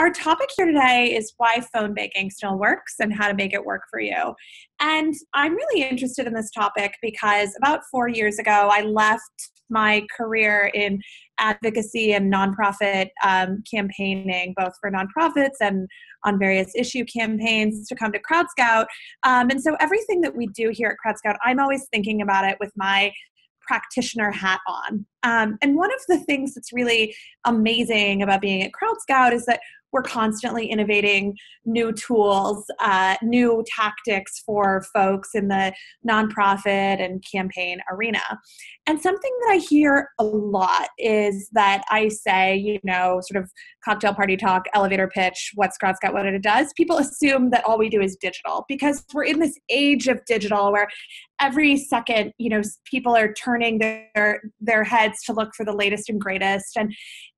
Our topic here today is why phone banking still works and how to make it work for you. And I'm really interested in this topic because about 4 years ago, I left my career in advocacy and nonprofit campaigning, both for nonprofits and on various issue campaigns, to come to CrowdScout. And so everything that we do here at CrowdScout, I'm always thinking about it with my practitioner hat on. And one of the things that's really amazing about being at CrowdScout is that we're constantly innovating new tools, new tactics for folks in the nonprofit and campaign arena. And something that I hear a lot is that I say, sort of cocktail party talk, elevator pitch, what's CrowdScout, what it does. People assume that all we do is digital because we're in this age of digital where every second, people are turning their heads to look for the latest and greatest.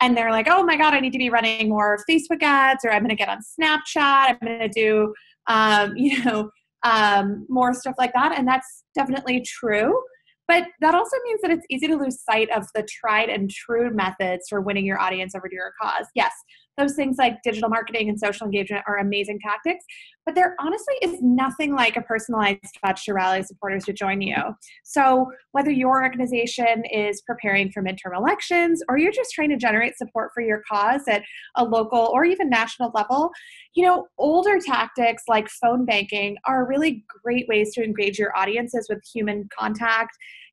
And they're like, oh my God, I need to be running more Facebook ads, or I'm going to get on Snapchat. I'm going to do, more stuff like that. And that's definitely true. But that also means that it's easy to lose sight of the tried and true methods for winning your audience over to your cause. Yes, those things like digital marketing and social engagement are amazing tactics, but there honestly is nothing like a personalized touch to rally supporters to join you. So whether your organization is preparing for midterm elections or you're just trying to generate support for your cause at a local or even national level, older tactics like phone banking are really great ways to engage your audiences with human contact,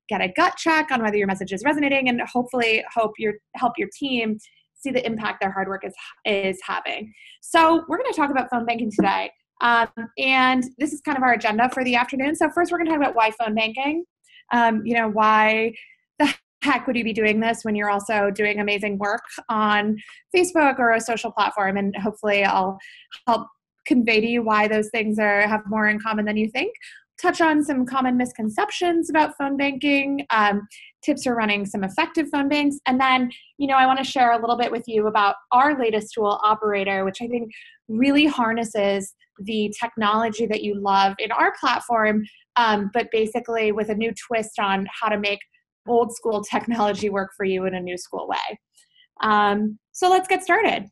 get a gut check on whether your message is resonating, and hopefully help your team see the impact their hard work is having. So we're going to talk about phone banking today. And this is kind of our agenda for the afternoon. So first we're going to talk about why phone banking. Why the heck would you be doing this when you're also doing amazing work on Facebook or a social platform? And hopefully I'll help convey to you why those things have more in common than you think. Touch on some common misconceptions about phone banking, tips for running some effective phone banks. And then, I want to share a little bit with you about our latest tool, Operator, which I think really harnesses the technology that you love in our platform, but basically with a new twist on how to make old school technology work for you in a new school way. So let's get started.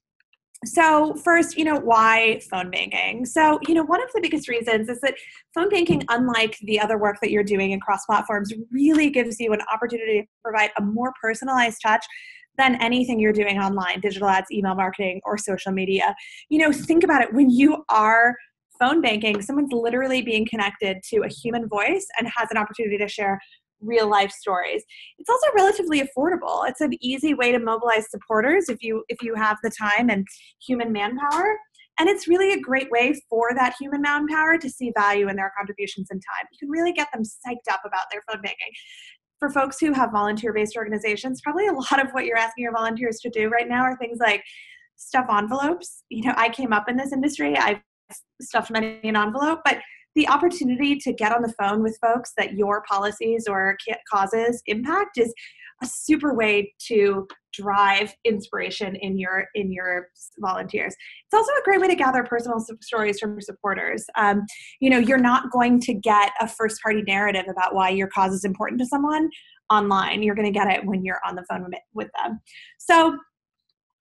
So first, why phone banking? So, one of the biggest reasons is that phone banking, unlike the other work that you're doing across platforms, really gives you an opportunity to provide a more personalized touch than anything you're doing online, digital ads, email marketing, or social media. Think about it. When you are phone banking, someone's literally being connected to a human voice and has an opportunity to share real life stories. It's also relatively affordable. It's an easy way to mobilize supporters if you have the time and human manpower. And it's really a great way for that human manpower to see value in their contributions and time. You can really get them psyched up about their phone banking. For folks who have volunteer-based organizations, probably a lot of what you're asking your volunteers to do right now are things like stuff envelopes. I came up in this industry. I've stuffed many an envelope, but the opportunity to get on the phone with folks that your policies or causes impact is a super way to drive inspiration in your volunteers. It's also a great way to gather personal stories from your supporters. You're not going to get a first-party narrative about why your cause is important to someone online. You're going to get it when you're on the phone with them. So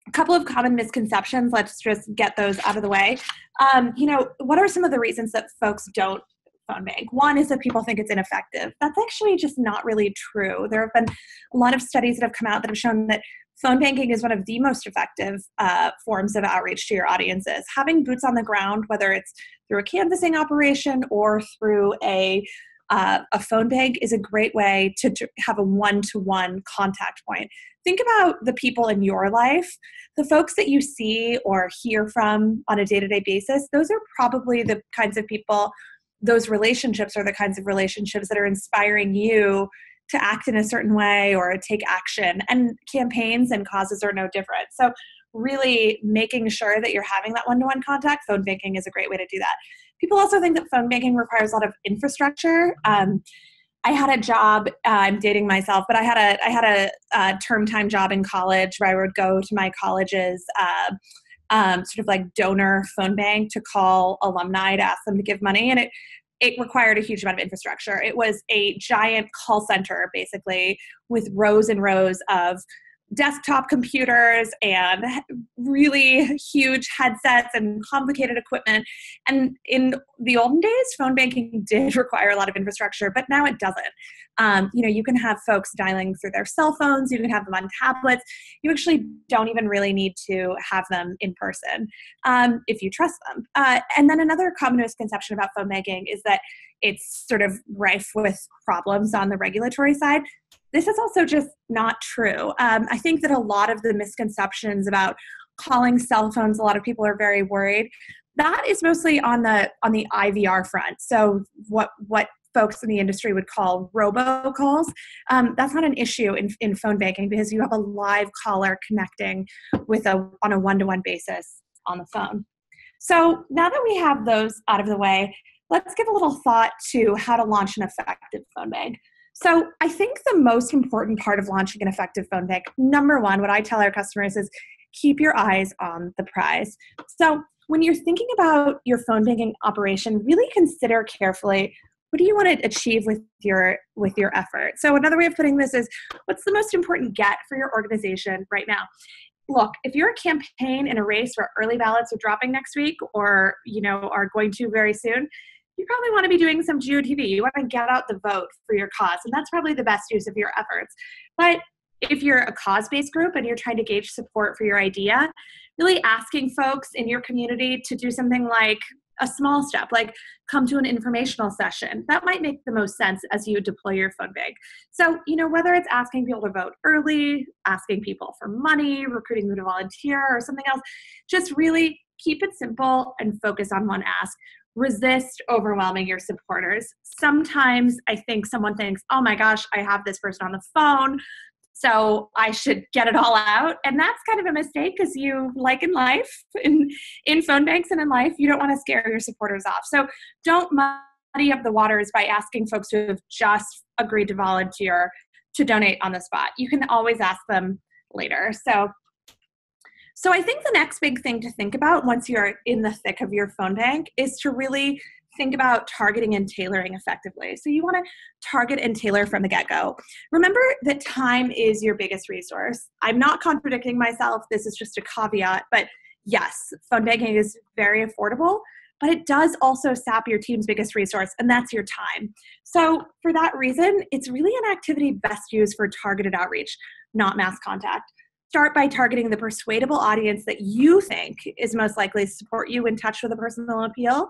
a couple of common misconceptions. Let's just get those out of the way. What are some of the reasons that folks don't phone bank? One is that people think it's ineffective. That's actually just not really true. There have been a lot of studies that have come out that have shown that phone banking is one of the most effective forms of outreach to your audiences. Having boots on the ground, whether it's through a canvassing operation or through a phone bank, is a great way to have a one-to-one contact point. Think about the people in your life, the folks that you see or hear from on a day-to-day basis. Those are probably the kinds of people, those relationships are the kinds of relationships that are inspiring you to act in a certain way or take action. And campaigns and causes are no different. So really making sure that you're having that one-to-one contact, phone banking is a great way to do that. People also think that phone banking requires a lot of infrastructure. I had a job, I'm dating myself, but I had a term time job in college where I would go to my college's sort of like donor phone bank to call alumni to ask them to give money. And it required a huge amount of infrastructure. It was a giant call center, basically, with rows and rows of desktop computers and really huge headsets and complicated equipment. And in the olden days, phone banking did require a lot of infrastructure, but now it doesn't. You can have folks dialing through their cell phones. You can have them on tablets. You actually don't even really need to have them in person if you trust them. And then another common misconception about phone banking is that it's sort of rife with problems on the regulatory side. This is also just not true. I think that a lot of the misconceptions about calling cell phones, a lot of people are very worried. That is mostly on the IVR front. So what folks in the industry would call robocalls. That's not an issue in phone banking because you have a live caller connecting on a one-to-one basis on the phone. So now that we have those out of the way, let's give a little thought to how to launch an effective phone bank. So I think the most important part of launching an effective phone bank, number one, what I tell our customers is keep your eyes on the prize. So when you're thinking about your phone banking operation, really consider carefully, what do you want to achieve with your effort? So another way of putting this is, what's the most important get for your organization right now? Look, if you're a campaign in a race where early ballots are dropping next week or, are going to very soon, you probably want to be doing some GOTV. You want to get out the vote for your cause, and that's probably the best use of your efforts. But if you're a cause-based group and you're trying to gauge support for your idea, really asking folks in your community to do something like a small step, like come to an informational session, that might make the most sense as you deploy your phone bank. So, whether it's asking people to vote early, asking people for money, recruiting them to volunteer, or something else, just really keep it simple and focus on one ask. Resist overwhelming your supporters. Sometimes I think someone thinks, oh my gosh, I have this person on the phone, so I should get it all out. And that's kind of a mistake because like in life, in phone banks and in life, you don't want to scare your supporters off. So don't muddy up the waters by asking folks who have just agreed to volunteer to donate on the spot. You can always ask them later. So I think the next big thing to think about once you're in the thick of your phone bank is to really think about targeting and tailoring effectively. So you want to target and tailor from the get-go. Remember that time is your biggest resource. I'm not contradicting myself. This is just a caveat. But yes, phone banking is very affordable, but it does also sap your team's biggest resource, and that's your time. So for that reason, it's really an activity best used for targeted outreach, not mass contact. Start by targeting the persuadable audience that you think is most likely to support you in touch with a personal appeal,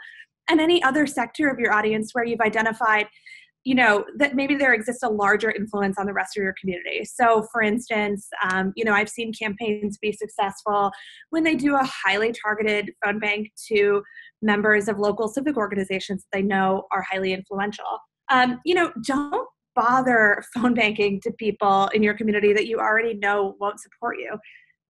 and any other sector of your audience where you've identified, that maybe there exists a larger influence on the rest of your community. So for instance, I've seen campaigns be successful when they do a highly targeted phone bank to members of local civic organizations that they know are highly influential. Don't bother phone banking to people in your community that you already know won't support you.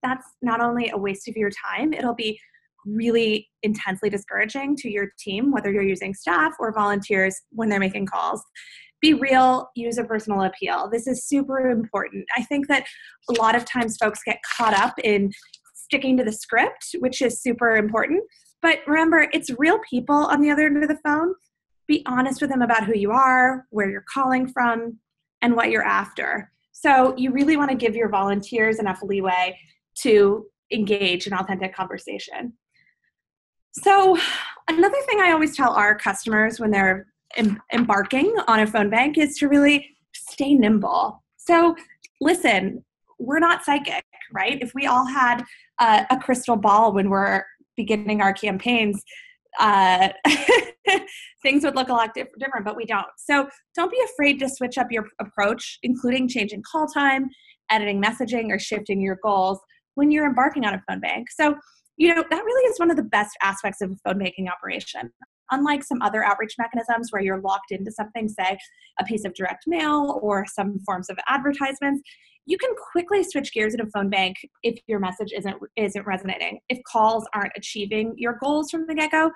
That's not only a waste of your time, it'll be really intensely discouraging to your team, whether you're using staff or volunteers when they're making calls. Be real, use a personal appeal. This is super important. I think that a lot of times folks get caught up in sticking to the script, which is super important. But remember, it's real people on the other end of the phone. Be honest with them about who you are, where you're calling from, and what you're after. So you really want to give your volunteers enough leeway to engage in authentic conversation. So another thing I always tell our customers when they're embarking on a phone bank is to really stay nimble. So listen, we're not psychic, right? If we all had a crystal ball when we're beginning our campaigns, things would look a lot different, but we don't. So don't be afraid to switch up your approach, including changing call time, editing messaging, or shifting your goals when you're embarking on a phone bank. So, that really is one of the best aspects of a phone banking operation. Unlike some other outreach mechanisms where you're locked into something, say a piece of direct mail or some forms of advertisements, you can quickly switch gears in a phone bank if your message isn't resonating. If calls aren't achieving your goals from the get-go,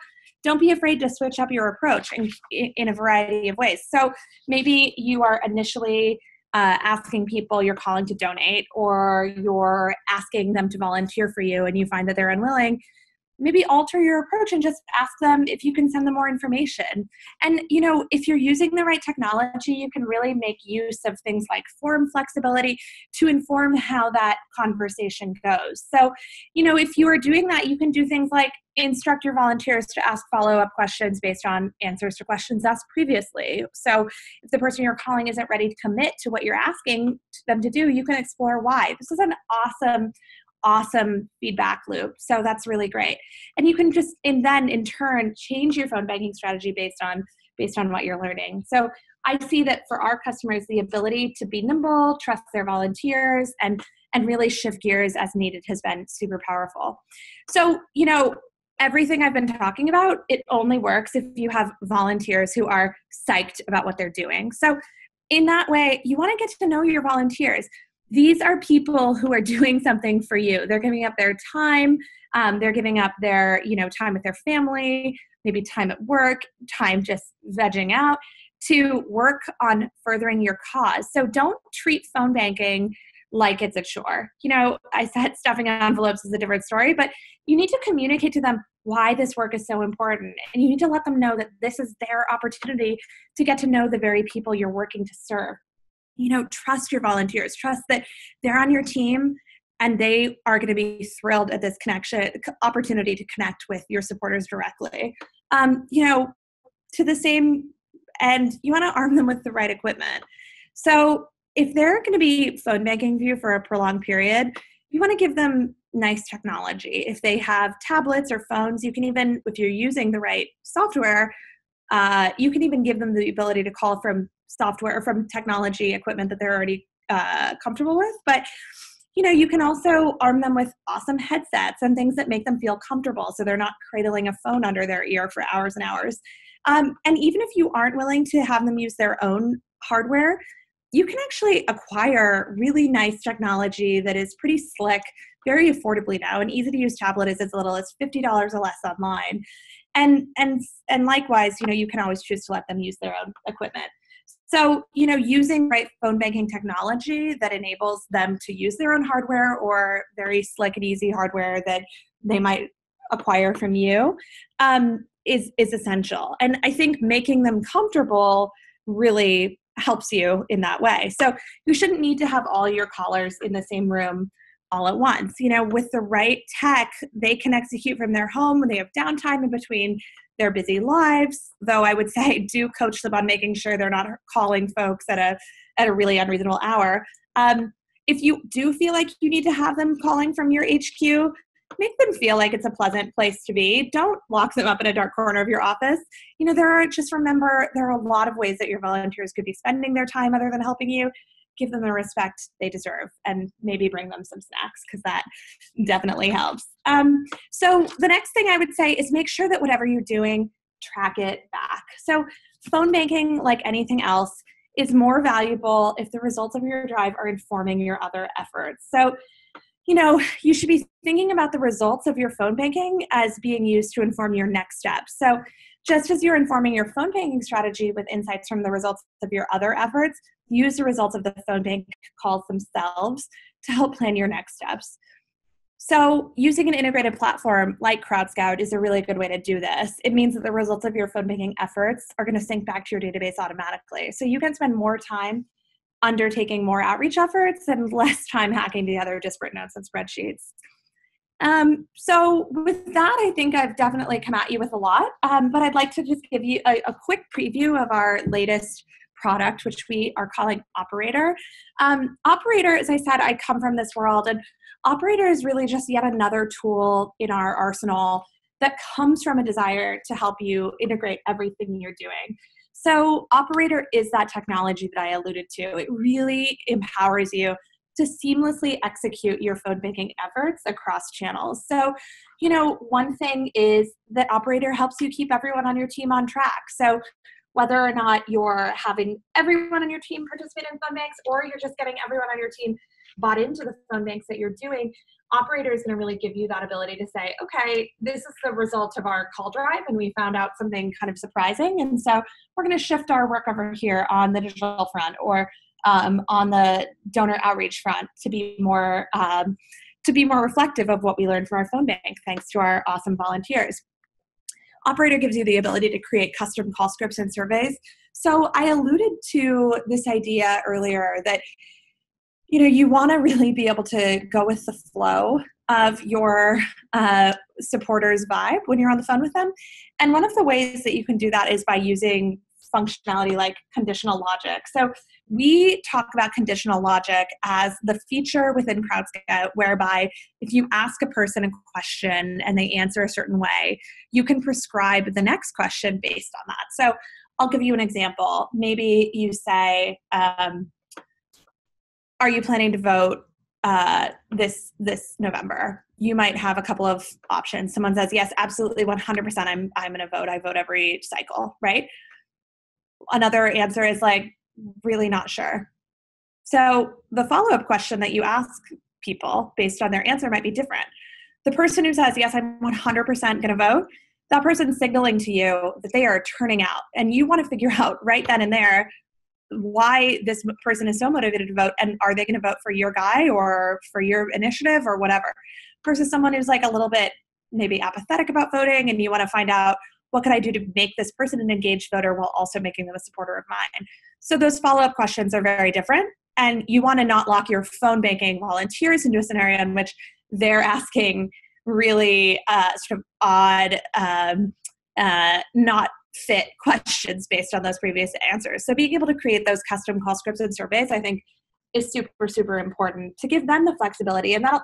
don't be afraid to switch up your approach in a variety of ways. So maybe you are initially asking people you're calling to donate, or you're asking them to volunteer for you and you find that they're unwilling. maybe alter your approach and just ask them if you can send them more information. And, if you're using the right technology, you can really make use of things like form flexibility to inform how that conversation goes. So, if you are doing that, you can do things like instruct your volunteers to ask follow-up questions based on answers to questions asked previously. So if the person you're calling isn't ready to commit to what you're asking them to do, you can explore why. This is an awesome feedback loop. So that's really great. And you can just, and then in turn, change your phone banking strategy based on what you're learning. So I see that for our customers, the ability to be nimble, trust their volunteers, and really shift gears as needed has been super powerful. So, everything I've been talking about, it only works if you have volunteers who are psyched about what they're doing. So in that way, you want to get to know your volunteers. These are people who are doing something for you. They're giving up their time. They're giving up their, time with their family, maybe time at work, time just vegging out to work on furthering your cause. So don't treat phone banking like it's a chore. I said stuffing envelopes is a different story, but you need to communicate to them why this work is so important. And you need to let them know that this is their opportunity to get to know the very people you're working to serve. Trust your volunteers, trust that they're on your team and they are going to be thrilled at this opportunity to connect with your supporters directly. To the same end, you want to arm them with the right equipment. So if they're going to be phone banking with you for a prolonged period, you want to give them nice technology. If they have tablets or phones, you can even, if you're using the right software, you can even give them the ability to call from software or from technology equipment that they're already comfortable with. But, you can also arm them with awesome headsets and things that make them feel comfortable so they're not cradling a phone under their ear for hours and hours. And even if you aren't willing to have them use their own hardware, you can actually acquire really nice technology that is pretty slick, very affordably now. An easy-to-use tablet is as little as $50 or less online. And likewise, you can always choose to let them use their own equipment. So, using right phone banking technology that enables them to use their own hardware or very slick and easy hardware that they might acquire from you is essential. And I think making them comfortable really helps you in that way. So you shouldn't need to have all your callers in the same room all at once. With the right tech, they can execute from their home when they have downtime in between their busy lives. Though I would say do coach them on making sure they're not calling folks at a really unreasonable hour. If you do feel like you need to have them calling from your HQ, make them feel like it's a pleasant place to be. Don't lock them up in a dark corner of your office. Remember, there are a lot of ways that your volunteers could be spending their time other than helping you. Give them the respect they deserve and maybe bring them some snacks because that definitely helps. So the next thing I would say is make sure that whatever you're doing, track it back. So phone banking, like anything else, is more valuable if the results of your drive are informing your other efforts. So you should be thinking about the results of your phone banking as being used to inform your next steps. So just as you're informing your phone banking strategy with insights from the results of your other efforts, use the results of the phone bank calls themselves to help plan your next steps. So using an integrated platform like CrowdScout is a really good way to do this. It means that the results of your phone banking efforts are going to sync back to your database automatically. So you can spend more time undertaking more outreach efforts and less time hacking together disparate notes and spreadsheets. So with that, I think I've definitely come at you with a lot, but I'd like to just give you a quick preview of our latest product, which we are calling Operator. Operator, as I said, I come from this world, and Operator is really just yet another tool in our arsenal that comes from a desire to help you integrate everything you're doing. So Operator is that technology that I alluded to. It really empowers you to seamlessly execute your phone banking efforts across channels. So, one thing is that Operator helps you keep everyone on your team on track. So whether or not you're having everyone on your team participate in phone banks or you're just getting everyone on your team bought into the phone banks that you're doing, Operator is going to really give you that ability to say, okay, this is the result of our call drive and we found out something kind of surprising. And so we're going to shift our work over here on the digital front or on the donor outreach front to be more to be more reflective of what we learned from our phone bank, thanks to our awesome volunteers. Operator gives you the ability to create custom call scripts and surveys. So I alluded to this idea earlier that you want to really be able to go with the flow of your supporters' vibe when you're on the phone with them. And one of the ways that you can do that is by using functionality like conditional logic. So we talk about conditional logic as the feature within CrowdScout whereby if you ask a person a question and they answer a certain way, you can prescribe the next question based on that. So I'll give you an example. Maybe you say, are you planning to vote this November? You might have a couple of options. Someone says, yes, absolutely, 100%, I'm going to vote. I vote every cycle, right? Another answer is like, really not sure. So the follow-up question that you ask people based on their answer might be different. The person who says, yes, I'm 100% going to vote, that person's signaling to you that they are turning out. And you want to figure out right then and there why this person is so motivated to vote, and are they going to vote for your guy or for your initiative or whatever, versus someone who's like a little bit maybe apathetic about voting, and you want to find out what can I do to make this person an engaged voter while also making them a supporter of mine. So those follow-up questions are very different, and you want to not lock your phone banking volunteers into a scenario in which they're asking really sort of odd, not fit questions based on those previous answers. So being able to create those custom call scripts and surveys, I think, is super, super important to give them the flexibility. And that'll,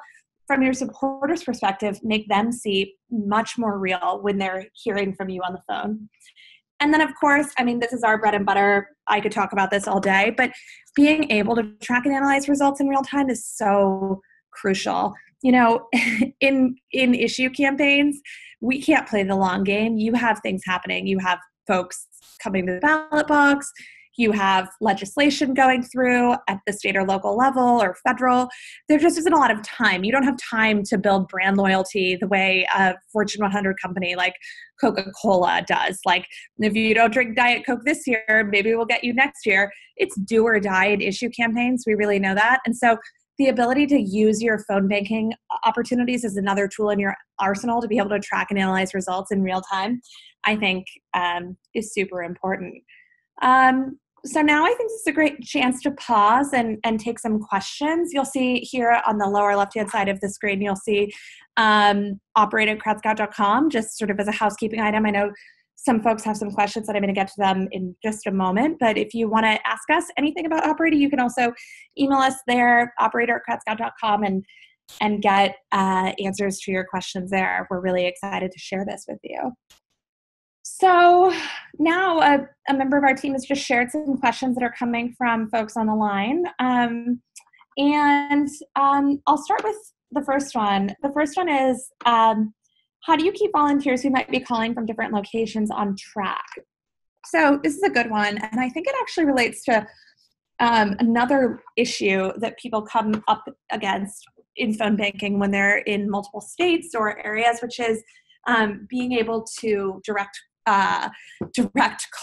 from your supporters' perspective, make them see much more real when they're hearing from you on the phone. And then, of course, I mean, this is our bread and butter. I could talk about this all day, but being able to track and analyze results in real time is so crucial. In issue campaigns, we can't play the long game. You have things happening. You have folks coming to the ballot box. You have legislation going through at the state or local level or federal. There just isn't a lot of time. You don't have time to build brand loyalty the way a Fortune 100 company like Coca-Cola does. Like, if you don't drink Diet Coke this year, maybe we'll get you next year. It's do or die in issue campaigns. We really know that. And so the ability to use your phone banking opportunities as another tool in your arsenal to be able to track and analyze results in real time, I think is super important. So now I think this is a great chance to pause and take some questions. You'll see here on the lower left-hand side of the screen, you'll see operate@crowdscout.com, just sort of as a housekeeping item. I know some folks have some questions that I'm going to get to them in just a moment, but if you want to ask us anything about Operator, you can also email us there, operator@crowdscout.com, and get answers to your questions there. We're really excited to share this with you. So now a member of our team has just shared some questions that are coming from folks on the line. I'll start with the first one. The first one is, how do you keep volunteers who might be calling from different locations on track? So this is a good one, and I think it actually relates to another issue that people come up against in phone banking when they're in multiple states or areas, which is being able to direct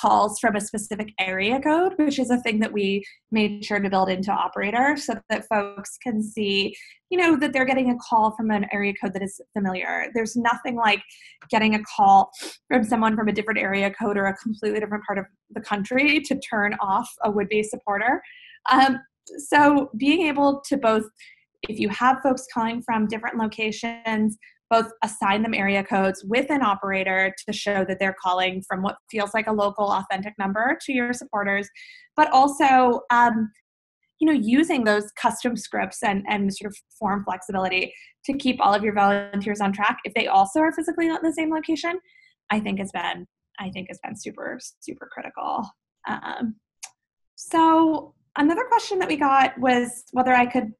calls from a specific area code, which is a thing that we made sure to build into Operator so that folks can see, that they're getting a call from an area code that is familiar. There's nothing like getting a call from someone from a different area code or a completely different part of the country to turn off a would-be supporter. So being able to both, if you have folks calling from different locations, both assign them area codes with an Operator to show that they're calling from what feels like a local authentic number to your supporters, but also, using those custom scripts and sort of form flexibility to keep all of your volunteers on track if they also are physically not in the same location, I think has been super, super critical. So another question that we got was whether I could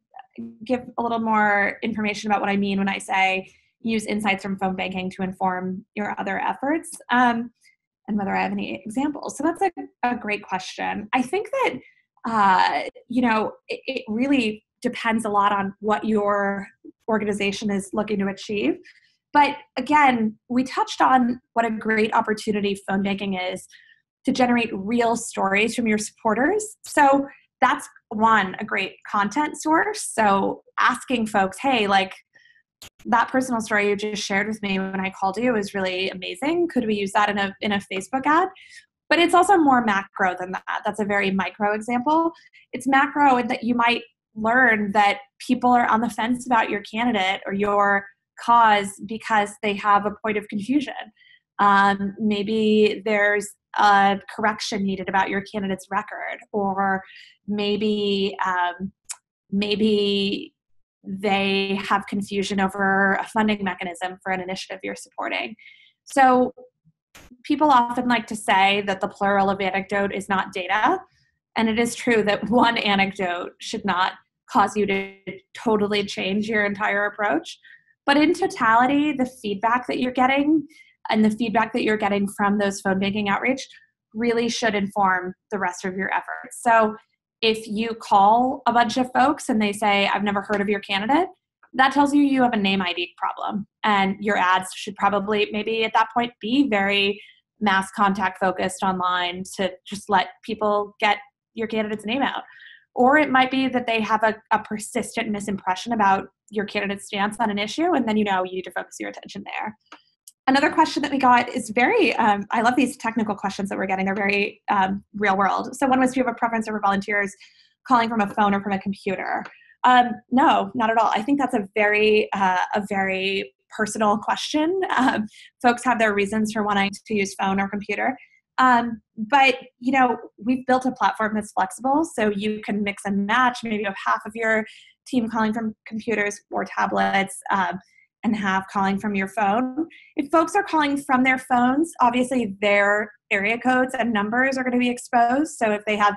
give a little more information about what I mean when I say use insights from phone banking to inform your other efforts, and whether I have any examples. So that's a great question. I think that, it really depends a lot on what your organization is looking to achieve. But again, we touched on what a great opportunity phone banking is to generate real stories from your supporters. So that's a great content source. So asking folks, hey, that personal story you just shared with me when I called you is really amazing. Could we use that in a Facebook ad? But it's also more macro than that. That's a very micro example. It's macro in that you might learn that people are on the fence about your candidate or your cause because they have a point of confusion. Maybe there's a correction needed about your candidate's record, or maybe they have confusion over a funding mechanism for an initiative you're supporting. So people often like to say that the plural of anecdote is not data. And it is true that one anecdote should not cause you to totally change your entire approach. But in totality, the feedback that you're getting and the feedback that you're getting from those phone banking outreach really should inform the rest of your efforts. So if you call a bunch of folks and they say, I've never heard of your candidate, that tells you you have a name ID problem. And your ads should probably maybe at that point be very mass contact focused online to just let people get your candidate's name out. Or it might be that they have a persistent misimpression about your candidate's stance on an issue, and then you need to focus your attention there. Another question that we got is very, I love these technical questions that we're getting. They're very real world. So one was, do you have a preference over volunteers calling from a phone or from a computer? No, not at all. I think that's a very personal question. Folks have their reasons for wanting to use phone or computer. But, we've built a platform that's flexible, so you can mix and match. Maybe you have half of your team calling from computers or tablets, and have calling from your phone. If folks are calling from their phones, obviously their area codes and numbers are going to be exposed. So if they have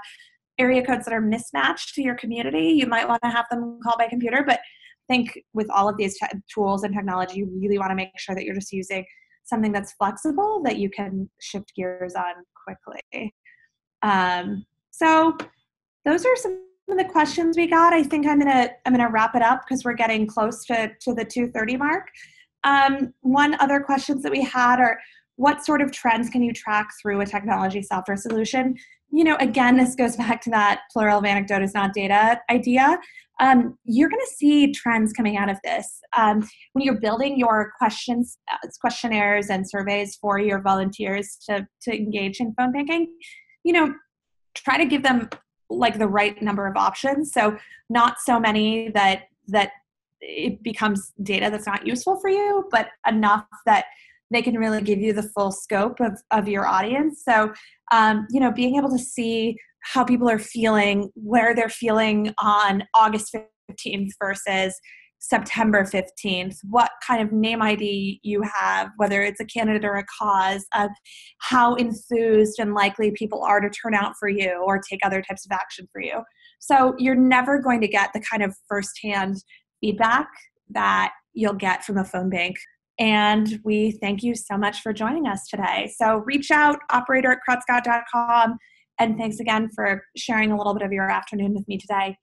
area codes that are mismatched to your community, you might want to have them call by computer. But I think with all of these tools and technology, you really want to make sure that you're just using something that's flexible that you can shift gears on quickly. So those are some of the questions we got. I think I'm gonna wrap it up because we're getting close to the 2:30 mark. One other questions that we had are, what sort of trends can you track through a technology software solution? Again, this goes back to that plural of anecdote is not data idea. You're going to see trends coming out of this. When you're building your questionnaires and surveys for your volunteers to engage in phone banking, try to give them like the right number of options. So not so many that it becomes data that's not useful for you, but enough that they can really give you the full scope of your audience. So, being able to see how people are feeling, where they're feeling on August 15th versus September 15th, what kind of name ID you have, whether it's a candidate or a cause, how enthused and likely people are to turn out for you or take other types of action for you. So you're never going to get the kind of firsthand feedback that you'll get from a phone bank. And we thank you so much for joining us today. So reach out, operator@krutzscott.com. And thanks again for sharing a little bit of your afternoon with me today.